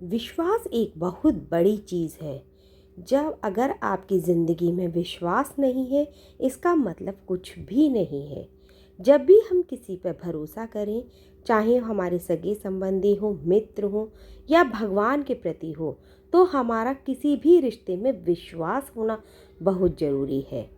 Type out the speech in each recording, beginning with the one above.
विश्वास एक बहुत बड़ी चीज़ है। जब अगर आपकी ज़िंदगी में विश्वास नहीं है, इसका मतलब कुछ भी नहीं है। जब भी हम किसी पर भरोसा करें, चाहे हमारे सगे संबंधी हो, मित्र हो या भगवान के प्रति हो, तो हमारा किसी भी रिश्ते में विश्वास होना बहुत ज़रूरी है।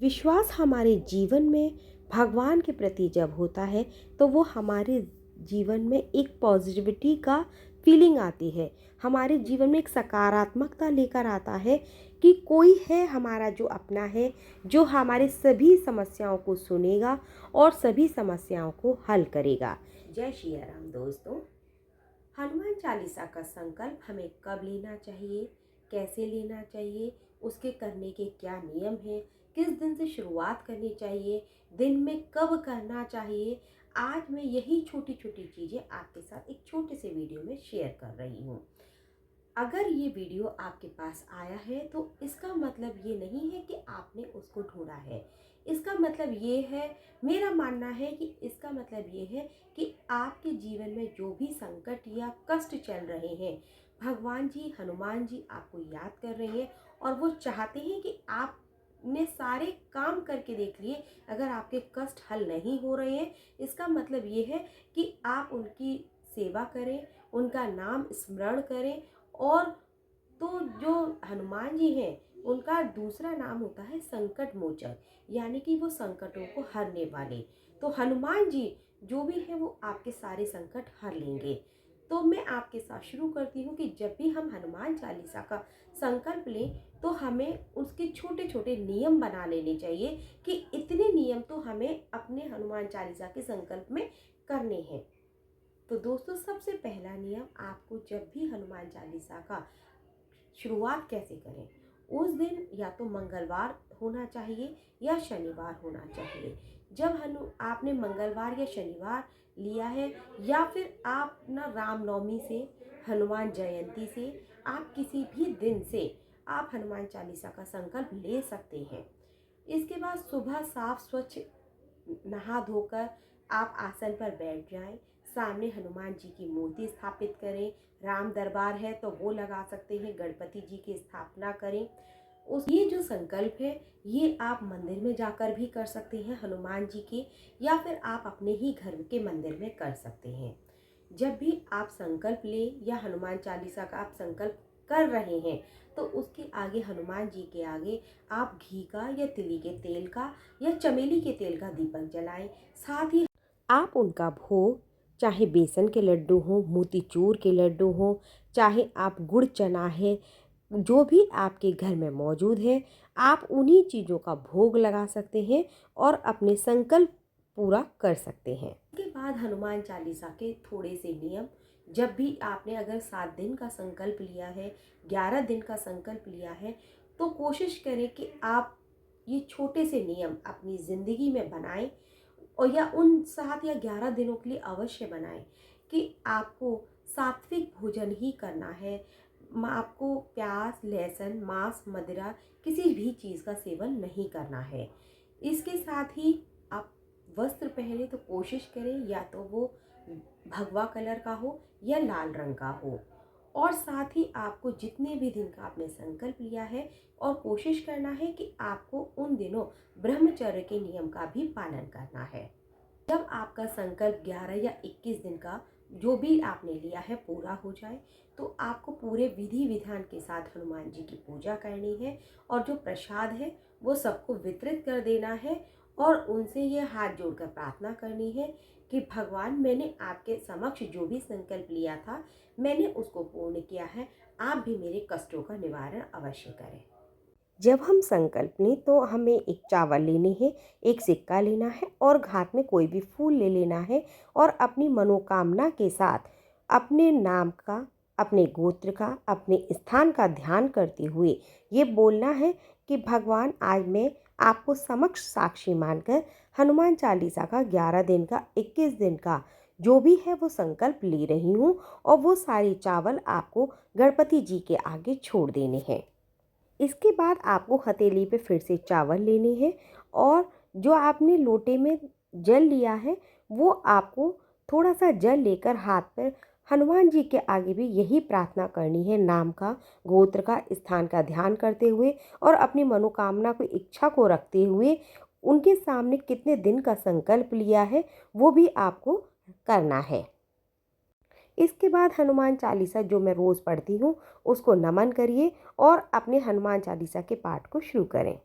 विश्वास हमारे जीवन में भगवान के प्रति जब होता है, तो वो हमारे जीवन में एक पॉजिटिविटी का फीलिंग आती है। हमारे जीवन में एक सकारात्मकता लेकर आता है कि कोई है हमारा जो अपना है, जो हमारे सभी समस्याओं को सुनेगा और सभी समस्याओं को हल करेगा। जय श्री राम दोस्तों। हनुमान चालीसा का संकल्प हमें कब लेना चाहिए, कैसे लेना चाहिए, उसके करने के क्या नियम हैं, किस दिन से शुरुआत करनी चाहिए, दिन में कब करना चाहिए, आज मैं यही छोटी छोटी चीज़ें आपके साथ एक छोटे से वीडियो में शेयर कर रही हूँ। अगर ये वीडियो आपके पास आया है तो इसका मतलब ये नहीं है कि आपने उसको ढूंढा है। इसका मतलब ये है, मेरा मानना है कि इसका मतलब ये है कि आपके जीवन में जो भी संकट या कष्ट चल रहे हैं, भगवान जी, हनुमान जी आपको याद कर रहे हैं और वो चाहते हैं कि आपने सारे काम करके देख लिए। अगर आपके कष्ट हल नहीं हो रहे हैं, इसका मतलब ये है कि आप उनकी सेवा करें, उनका नाम स्मरण करें। और तो जो हनुमान जी हैं, उनका दूसरा नाम होता है संकट मोचक, यानी कि वो संकटों को हरने वाले। तो हनुमान जी जो भी है वो आपके सारे संकट हर लेंगे। तो मैं आपके साथ शुरू करती हूँ कि जब भी हम हनुमान चालीसा का संकल्प लें, तो हमें उसके छोटे छोटे नियम बना लेने चाहिए कि इतने नियम तो हमें अपने हनुमान चालीसा के संकल्प में करने हैं। तो दोस्तों, सबसे पहला नियम, आपको जब भी हनुमान चालीसा का शुरुआत कैसे करें, उस दिन या तो मंगलवार होना चाहिए या शनिवार होना चाहिए। जब आपने मंगलवार या शनिवार लिया है, या फिर आप ना रामनवमी से, हनुमान जयंती से, आप किसी भी दिन से आप हनुमान चालीसा का संकल्प ले सकते हैं। इसके बाद सुबह साफ स्वच्छ नहा धोकर आप आसन पर बैठ जाएं, सामने हनुमान जी की मूर्ति स्थापित करें। राम दरबार है तो वो लगा सकते हैं, गणपति जी की स्थापना करें। ये जो संकल्प है, ये आप मंदिर में जाकर भी कर सकते हैं हनुमान जी के, या फिर आप अपने ही घर के मंदिर में कर सकते हैं। जब भी आप संकल्प लें या हनुमान चालीसा का आप संकल्प कर रहे हैं, तो उसके आगे, हनुमान जी के आगे, आप घी का या तिली के तेल का या चमेली के तेल का दीपक जलाएं। साथ ही आप उनका भोग, चाहे बेसन के लड्डू हों, मोतीचूर के लड्डू हों, चाहे आप गुड़ चना है, जो भी आपके घर में मौजूद है, आप उन्हीं चीज़ों का भोग लगा सकते हैं और अपने संकल्प पूरा कर सकते हैं। इसके बाद हनुमान चालीसा के थोड़े से नियम, जब भी आपने अगर 7 दिन का संकल्प लिया है, 11 दिन का संकल्प लिया है, तो कोशिश करें कि आप ये छोटे से नियम अपनी ज़िंदगी में बनाएं, और या उन 7 या 11 दिनों के लिए अवश्य बनाएं कि आपको सात्विक भोजन ही करना है। आपको प्याज, लहसुन, मांस, मदिरा, किसी भी चीज़ का सेवन नहीं करना है। इसके साथ ही आप वस्त्र पहने तो कोशिश करें या तो वो भगवा कलर का हो या लाल रंग का हो। और साथ ही आपको जितने भी दिन का आपने संकल्प लिया है, और कोशिश करना है कि आपको उन दिनों ब्रह्मचर्य के नियम का भी पालन करना है। जब आपका संकल्प 11 या 21 दिन का जो भी आपने लिया है पूरा हो जाए, तो आपको पूरे विधि विधान के साथ हनुमान जी की पूजा करनी है, और जो प्रसाद है वो सबको वितरित कर देना है, और उनसे ये हाथ जोड़कर प्रार्थना करनी है कि भगवान, मैंने आपके समक्ष जो भी संकल्प लिया था, मैंने उसको पूर्ण किया है, आप भी मेरे कष्टों का निवारण अवश्य करें। जब हम संकल्प लें तो हमें एक चावल लेने हैं, एक सिक्का लेना है और हाथ में कोई भी फूल ले लेना है, और अपनी मनोकामना के साथ अपने नाम का, अपने गोत्र का, अपने स्थान का ध्यान करते हुए ये बोलना है कि भगवान, आज मैं आपको समक्ष साक्षी मानकर हनुमान चालीसा का 11 दिन का, 21 दिन का जो भी है वो संकल्प ले रही हूँ, और वो सारे चावल आपको गणपति जी के आगे छोड़ देने हैं। इसके बाद आपको हथेली पे फिर से चावल लेने हैं, और जो आपने लोटे में जल लिया है, वो आपको थोड़ा सा जल लेकर हाथ पर हनुमान जी के आगे भी यही प्रार्थना करनी है, नाम का, गोत्र का, स्थान का ध्यान करते हुए और अपनी मनोकामना को, इच्छा को रखते हुए उनके सामने कितने दिन का संकल्प लिया है वो भी आपको करना है। इसके बाद हनुमान चालीसा जो मैं रोज़ पढ़ती हूँ उसको नमन करिए और अपने हनुमान चालीसा के पाठ को शुरू करें।